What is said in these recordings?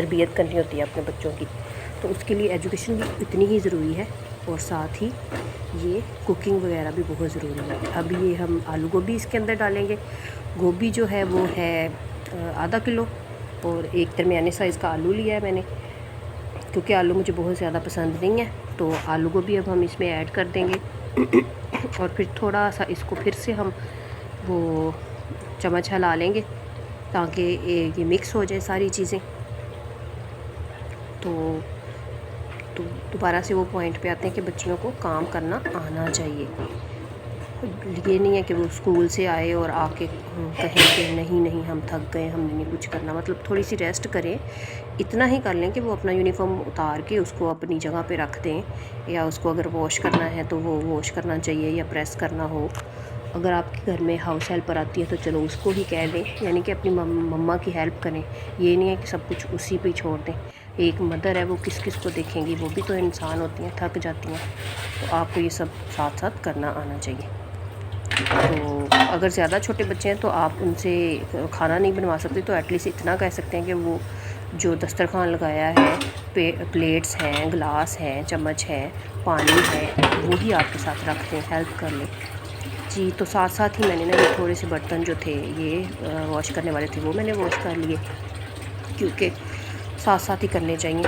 تربیت کرنی ہوتی ہے اپنے بچوں کی، تو اس کے لیے ایجوکیشن بھی اتنی ہی ضروری ہے، اور ساتھ ہی یہ کوکنگ وغیرہ بھی بہت ضروری ہے۔ اب یہ ہم آلو گوبھی اس کے اندر ڈالیں گے۔ گوبھی جو ہے وہ ہے آدھا کلو، اور ایک درمیانے سائز کا آلو لیا ہے میں نے، کیونکہ آلو مجھے بہت زیادہ پسند نہیں ہے، تو آلو گوبھی اب ہم اس میں ایڈ کر دیں گے، اور پھر تھوڑا سا اس کو پھر سے ہم وہ چمچ ہلا لیں گے تاکہ یہ مکس ہو جائے ساری چیزیں۔ تو دوبارہ سے وہ پوائنٹ پہ آتے ہیں کہ بچیوں کو کام کرنا آنا چاہیے۔ یہ نہیں ہے کہ وہ اسکول سے آئے اور آ کے کہیں کہ نہیں ہم تھک گئے، ہم نے نہیں کچھ کرنا، مطلب تھوڑی سی ریسٹ کریں، اتنا ہی کر لیں کہ وہ اپنا یونیفارم اتار کے اس کو اپنی جگہ پہ رکھ دیں، یا اس کو اگر واش کرنا ہے تو وہ واش کرنا چاہیے یا پریس کرنا ہو۔ اگر آپ کے گھر میں ہاؤس ہیلپر آتی ہے تو چلو اس کو بھی کہہ دیں، یعنی کہ اپنی مما کی ہیلپ کریں، یہ نہیں ہے کہ سب کچھ اسی پہ چھوڑ دیں۔ ایک مدر ہے، وہ کس کس کو دیکھیں گی، وہ بھی تو انسان ہوتی ہیں، تھک جاتی ہیں، تو آپ کو یہ سب ساتھ ساتھ کرنا آنا چاہیے۔ تو اگر زیادہ چھوٹے بچے ہیں تو آپ ان سے کھانا نہیں بنوا سکتے، تو ایٹ لیسٹ اتنا کہہ سکتے ہیں کہ وہ جو دسترخوان لگایا ہے، پلیٹس ہیں، گلاس ہیں، چمچ ہے، پانی ہے، وہی آپ کے ساتھ رکھ دیں، ہیلپ کر لیں جی۔ تو ساتھ ساتھ ہی میں نے نا یہ تھوڑے سے برتن جو تھے یہ واش کرنے والے تھے وہ میں نے واش کر لیے، کیونکہ ساتھ ساتھ ہی کرنے چاہیے۔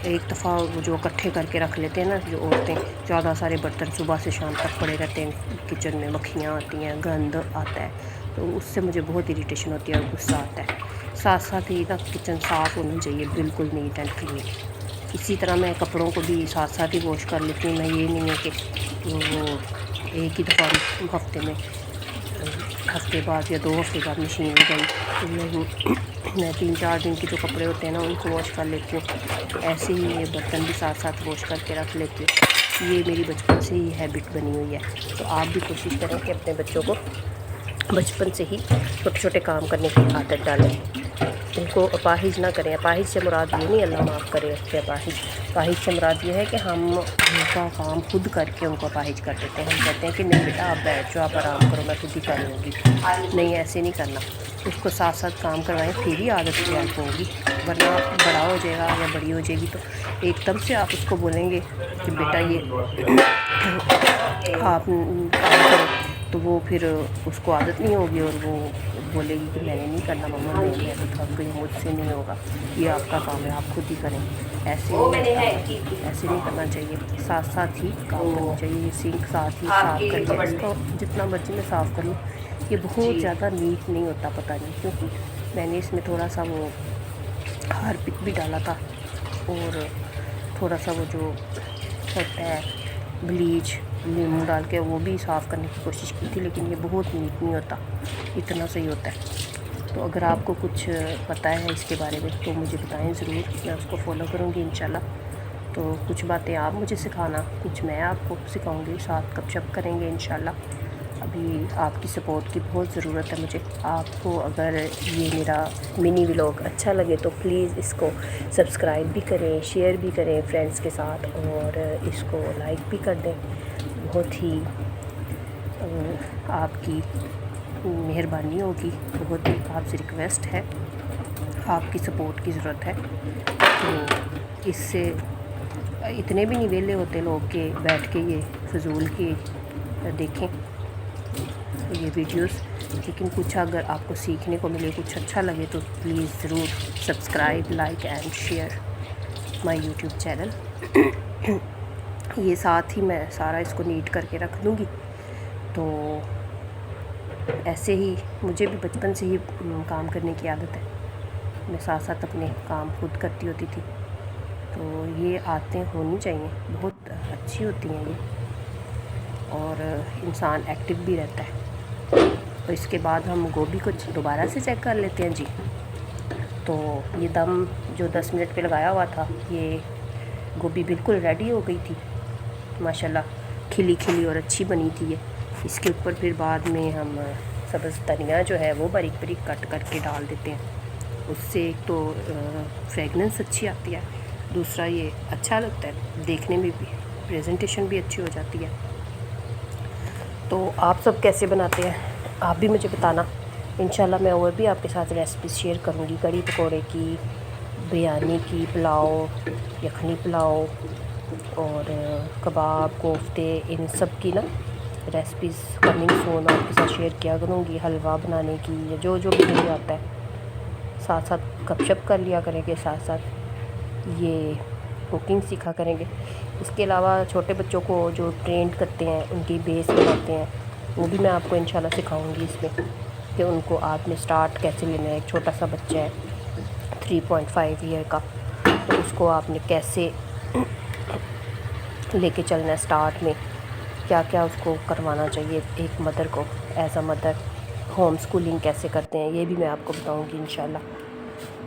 ایک دفعہ وہ جو اکٹھے کر کے رکھ لیتے ہیں نا جو عورتیں، زیادہ سارے برتن صبح سے شام تک پڑے رہتے ہیں کچن میں، مکھیاں آتی ہیں، گند آتا ہے، تو اس سے مجھے بہت اریٹیشن ہوتی ہے اور غصہ آتا ہے۔ ساتھ ساتھ ہی نا کچن صاف ہونی چاہیے، بالکل نیٹ اینڈ کلین۔ اسی طرح میں کپڑوں کو بھی ساتھ ساتھ ہی واش کر لیتی ہوں، میں یہ نہیں ہے کہ وہ ایک ہی دفعہ ہفتے میں، ہفتے بعد یا 2 ہفتے بعد مشین میں گئی تو میں 3-4 دن کے جو کپڑے ہوتے ہیں نا ان کو واش کر لیتی ہوں۔ ایسے ہی یہ برتن بھی ساتھ ساتھ واش کر کے رکھ لیتی ہوں، یہ میری بچپن سے ہی ہیبٹ بنی ہوئی ہے۔ تو آپ بھی کوشش کریں کہ اپنے بچوں کو بچپن سے ہی چھوٹے چھوٹے کام کرنے کی عادت ڈالیں، ان کو اپاہج نہ کریں۔ اپاہج سے مراد یہ نہیں، اللہ معاف کرے کہ اپاہج سے مراد یہ ہے کہ ہم ان کا کام خود کر کے ان کو اپاہج کر دیتے ہیں۔ ہم کہتے ہیں کہ نہیں بیٹا آپ بیٹھ جاؤ، آپ آرام کرو، میں خود ہی کر لوں گی۔ نہیں، ایسے نہیں کرنا، اس کو ساتھ ساتھ کام کروائیں، پھر ہی عادت تیار ہوگی، ورنہ بڑا ہو جائے گا یا بڑی ہو جائے گی تو ایک دم سے آپ اس کو بولیں گے کہ بیٹا یہ آپ کام کرو، تو وہ پھر اس کو عادت نہیں ہوگی اور وہ بولے گی کہ میں نے نہیں کرنا مما، نہیں میں تو تھک گئی، مجھ سے نہیں ہوگا، یہ آپ کا کام ہے، آپ خود ہی کریں۔ ایسے نہیں کرنا چاہیے، ساتھ ساتھ ہی کام کرنا چاہیے۔ یہ سنک ساتھ ہی صاف کریے، اس کو جتنا مرضی میں صاف کر لوں، یہ بہت زیادہ نیٹ نہیں ہوتا، پتہ نہیں کیوں۔ میں نے اس میں تھوڑا سا وہ ہارپک بھی ڈالا تھا، اور تھوڑا سا وہ جو ہوتا ہے بلیچ، لیموں ڈال کے وہ بھی صاف کرنے کی کوشش کی تھی، لیکن یہ بہت نیٹ نہیں ہوتا، اتنا صحیح ہوتا ہے۔ تو اگر آپ کو کچھ پتہ ہے اس کے بارے میں تو مجھے بتائیں ضرور، میں اس کو فالو کروں گی انشاءاللہ۔ تو کچھ باتیں آپ مجھے سکھانا، کچھ میں آپ کو سکھاؤں گی، ساتھ گپ شپ کریں گے انشاءاللہ۔ ابھی آپ کی سپورٹ کی بہت ضرورت ہے مجھے۔ آپ کو اگر یہ میرا منی ولاگ اچھا لگے تو پلیز اس کو سبسکرائب بھی کریں، شیئر بھی کریں فرینڈس کے ساتھ، اور اس کو لائک بھی کر دیں۔ بہت ہی آپ کی مہربانی ہوگی، بہت ہی آپ سے ریکویسٹ ہے، آپ کی سپورٹ کی ضرورت ہے۔ تو اس سے اتنے بھی نہیں ویلے ہوتے لوگ کہ بیٹھ کے یہ فضول کے دیکھیں یہ ویڈیوز، لیکن کچھ اگر آپ کو سیکھنے کو ملے، کچھ اچھا لگے تو پلیز ضرور subscribe, like and share my YouTube channel. یہ ساتھ ہی میں سارا اس کو نیٹ کر کے رکھ دوں گی۔ تو ایسے ہی مجھے بھی بچپن سے ہی کام کرنے کی عادت ہے، میں ساتھ ساتھ اپنے کام خود کرتی ہوتی تھی، تو یہ عادتیں ہونی چاہیے، بہت اچھی ہوتی ہیں یہ، اور انسان ایکٹیو بھی رہتا ہے۔ تو اس کے بعد ہم گوبھی کو دوبارہ سے چیک کر لیتے ہیں جی۔ تو یہ دم جو 10 منٹ پہ لگایا ہوا تھا، یہ گوبھی بالکل ریڈی ہو گئی تھی، ماشاءاللہ کھلی کھلی اور اچھی بنی تھی یہ۔ اس کے اوپر پھر بعد میں ہم سبز دھنیا جو ہے وہ باریک باریک کٹ کر کے ڈال دیتے ہیں، اس سے ایک تو فریگننس اچھی آتی ہے، دوسرا یہ اچھا لگتا ہے دیکھنے میں بھی، پریزنٹیشن بھی اچھی ہو جاتی ہے۔ تو آپ سب کیسے بناتے ہیں آپ بھی مجھے بتانا، انشاءاللہ میں اور بھی آپ کے ساتھ ریسیپیز شیئر کروں گی، کڑی پکوڑے کی، بریانی کی، پلاؤ، یخنی پلاؤ اور کباب، کوفتے، ان سب کی نا ریسپیز کمنگ سون آپ کے ساتھ شیئر کیا کروں گی، حلوہ بنانے کی یا جو بھی مجھے آتا ہے، ساتھ ساتھ گپ شپ کر لیا کریں گے، ساتھ ساتھ یہ کوکنگ سیکھا کریں گے۔ اس کے علاوہ چھوٹے بچوں کو جو ٹرینڈ کرتے ہیں، ان کی بیس بناتے ہیں، وہ بھی میں آپ کو انشاءاللہ سکھاؤں گی اس میں، کہ ان کو آپ نے سٹارٹ کیسے لینا ہے۔ ایک چھوٹا سا بچہ ہے 3.5 ایئر کا، تو اس کو آپ نے کیسے لے کے چلنا ہے سٹارٹ میں، کیا کیا اس کو کروانا چاہیے ایک مدر کو، as a mother home schooling کیسے کرتے ہیں، یہ بھی میں آپ کو بتاؤں گی انشاءاللہ۔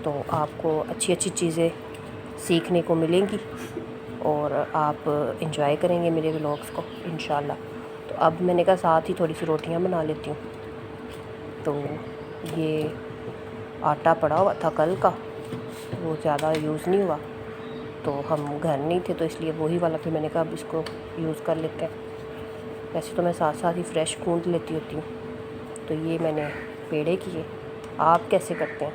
تو آپ کو اچھی اچھی چیزیں سیکھنے کو ملیں گی اور آپ انجوائے کریں گے میرے ولاگس کو انشاءاللہ۔ تو اب میں نے کہا ساتھ ہی تھوڑی سی روٹیاں بنا لیتی ہوں۔ تو یہ آٹا پڑا ہوا تھا کل کا، وہ زیادہ یوز نہیں ہوا، تو ہم گھر نہیں تھے تو اس لیے وہی والا پھر میں نے کہا اب اس کو یوز کر لیتے ہیں۔ ویسے تو میں ساتھ ساتھ ہی فریش گوندھ لیتی ہوتی ہوں۔ تو یہ میں نے پیڑے کیے۔ آپ کیسے کرتے ہیں؟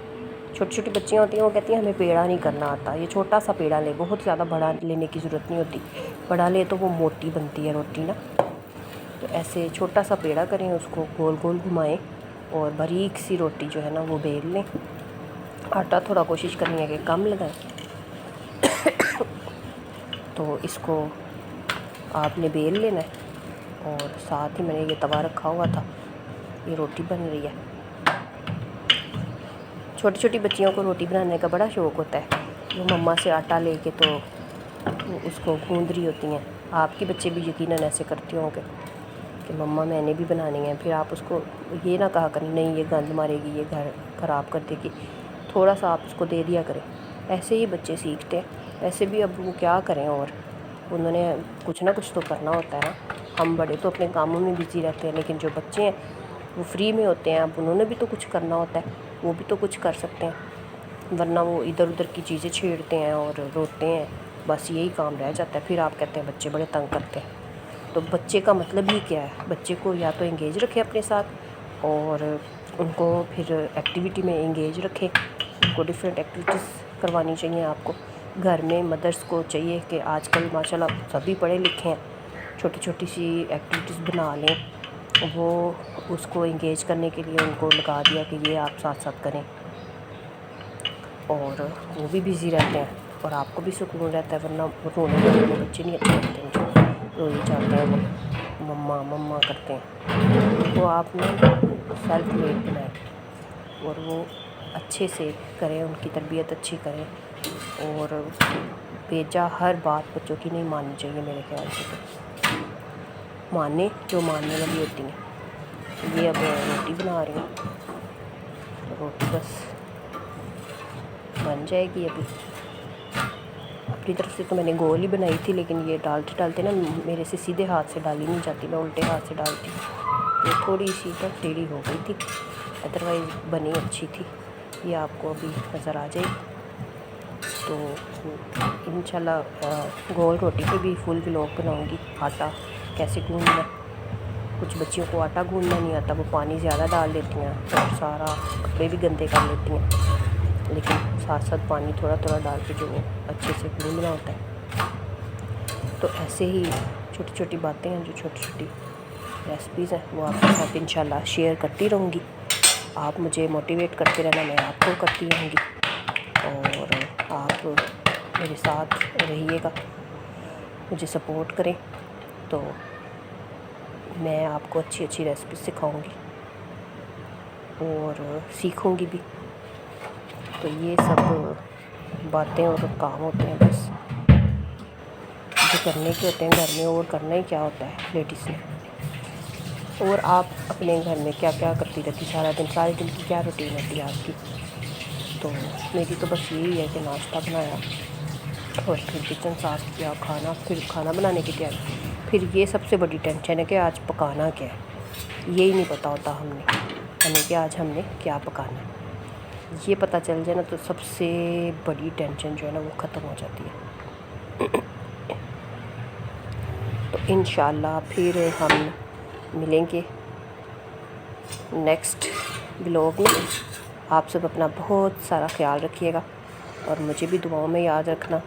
چھوٹی چھوٹی بچیاں ہوتی ہیں، وہ کہتی ہیں ہمیں پیڑا نہیں کرنا آتا، یہ چھوٹا سا پیڑا لے، بہت زیادہ بڑا لینے کی ضرورت نہیں ہوتی، بڑا لے تو وہ موٹی بنتی ہے روٹی نا۔ تو ایسے چھوٹا سا پیڑا کریں، اس کو گول گول گھمائیں اور باریک سی روٹی جو ہے نا وہ بیل لیں۔ آٹا تھوڑا کوشش کرنی ہے کہ کم لگائیں۔ تو اس کو آپ نے بیل لینا ہے، اور ساتھ ہی میں نے یہ توا رکھا ہوا تھا، یہ روٹی بن رہی ہے۔ چھوٹی چھوٹی بچیوں کو روٹی بنانے کا بڑا شوق ہوتا ہے، وہ مما سے آٹا لے کے تو وہ اس کو گوندھ رہی ہوتی ہیں۔ آپ کے بچے بھی یقیناً ایسے کرتے ہوں گے کہ مما میں نے بھی بنانی ہے، پھر آپ اس کو یہ نہ کہا کریں نہیں یہ گند مارے گی، یہ گھر خراب کر دے گی، تھوڑا سا آپ اس کو دے دیا کریں، ایسے ہی بچے سیکھتے ہیں۔ ایسے بھی اب وہ کیا کریں، اور انہوں نے کچھ نہ کچھ تو کرنا ہوتا ہے نا۔ ہم بڑے تو اپنے کاموں میں بزی رہتے ہیں، لیکن جو بچے ہیں وہ فری میں ہوتے ہیں، اب انہوں نے بھی تو کچھ کرنا ہوتا ہے، وہ بھی تو کچھ کر سکتے ہیں، ورنہ وہ ادھر ادھر کی چیزیں چھیڑتے ہیں اور روتے ہیں، بس یہی کام رہ جاتا ہے۔ پھر آپ کہتے ہیں بچے بڑے تنگ کرتے ہیں۔ تو بچے کا مطلب ہی کیا ہے؟ بچے کو یا تو انگیج رکھیں اپنے ساتھ، اور ان کو پھر ایکٹیویٹی میں انگیج رکھیں، ان کو ڈفرینٹ ایکٹیویٹیز کروانی چاہیے آپ کو۔ گھر میں مدرس کو چاہیے کہ آج کل ماشاءاللہ سبھی پڑھے لکھے ہیں، چھوٹی چھوٹی سی ایکٹیویٹیز بنا لیں، وہ اس کو انگیج کرنے کے لیے ان کو لگا دیا کہ یہ آپ ساتھ ساتھ کریں، اور وہ بھی بزی رہتے ہیں اور آپ کو بھی سکون رہتا ہے، ورنہ رونے والے بچے نہیں اچھے لگتے مجھے، روئی جاتے ہیں وہ مما مما کرتے ہیں۔ وہ آپ نے سیلف میڈ بنائیں اور وہ اچھے سے کریں، ان کی تربیت اچھی کریں، اور بیجا ہر بات بچوں کی نہیں ماننی چاہیے میرے خیال سے، تو مانیں جو ماننے والی ہوتی ہیں۔ یہ اب روٹی بنا رہی ہوں، روٹی بس بن جائے گی ابھی۔ اپنی طرف سے تو میں نے گول ہی بنائی تھی، لیکن یہ ڈالتے ڈالتے نا میرے سے سیدھے ہاتھ سے ڈالی نہیں جاتی، میں الٹے ہاتھ سے ڈالتی، یہ تھوڑی سی تو ٹیڑھی ہو گئی تھی، ادروائز بنی اچھی تھی۔ یہ آپ کو ابھی نظر آ جائے گی۔ تو انشاءاللہ گول روٹی پہ بھی فل ولاگ بناؤں گی، آٹا کیسے گوندھنا۔ کچھ بچیوں کو آٹا گوندھنا نہیں آتا، وہ پانی زیادہ ڈال دیتی ہیں اور سارا کپڑے بھی گندے کر لیتی ہیں، لیکن ساتھ ساتھ پانی تھوڑا تھوڑا ڈال کے جو وہ اچھے سے گوندھنا ہوتا ہے۔ تو ایسے ہی چھوٹی چھوٹی باتیں ہیں، جو چھوٹی چھوٹی ریسپیز ہیں، وہ آپ کے ساتھ انشاءاللہ شیئر کرتی رہوں گی۔ آپ مجھے موٹیویٹ کرتے رہنا، میں آپ کو کرتی رہوں گی، اور آپ میرے ساتھ رہیے گا، مجھے سپورٹ کریں، تو میں آپ کو اچھی اچھی ریسپیز سکھاؤں گی اور سیکھوں گی بھی۔ تو یہ سب باتیں اور کام ہوتے ہیں بس جو کرنے کے ہوتے ہیں گھر میں، اور کرنا ہی کیا ہوتا ہے لیڈیز نے۔ اور آپ اپنے گھر میں کیا کیا کرتی رہتی سارے دن کی کیا روٹین ہوتی ہے آپ کی؟ تو میری تو بس یہی ہے کہ ناشتہ بنایا اور پھر کچن صاف کیا، پھر کھانا بنانے کی تیاری۔ پھر یہ سب سے بڑی ٹینشن ہے کہ آج پکانا کیا ہے، یہی نہیں پتہ ہوتا ہمیں کہ آج ہم نے کیا پکانا ہے۔ یہ پتہ چل جائے نا تو سب سے بڑی ٹینشن جو ہے نا وہ ختم ہو جاتی ہے۔ تو انشاءاللہ پھر ہم ملیں گے نیکسٹ ولاگ میں۔ آپ سب اپنا بہت سارا خیال رکھیے گا، اور مجھے بھی دعاؤں میں یاد رکھنا،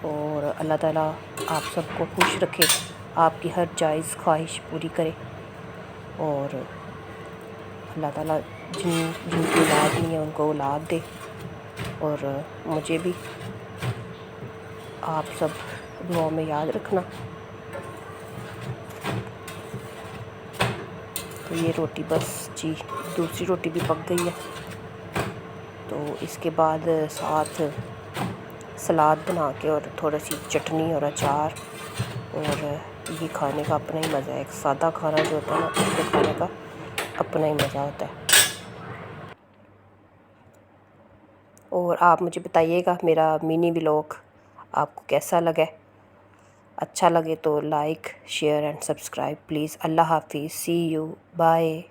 اور اللہ تعالیٰ آپ سب کو خوش رکھے، آپ کی ہر جائز خواہش پوری کرے، اور اللہ تعالیٰ جن کی اولاد نہیں ہے ان کو اولاد دے، اور مجھے بھی آپ سب دعاؤں میں یاد رکھنا۔ تو یہ روٹی بس جی دوسری روٹی بھی پک گئی ہے، تو اس کے بعد ساتھ سلاد بنا کے اور تھوڑا سی چٹنی اور اچار، اور یہ کھانے کا اپنا ہی مزہ ہے۔ ایک سادہ کھانا جو ہوتا ہے نا، اس کے کھانے کا اپنا ہی مزہ ہوتا ہے۔ اور آپ مجھے بتائیے گا میرا منی ولاگ آپ کو کیسا لگا؟ اچھا لگے تو like, share and subscribe please. اللہ حافظ، سی یو، بائے۔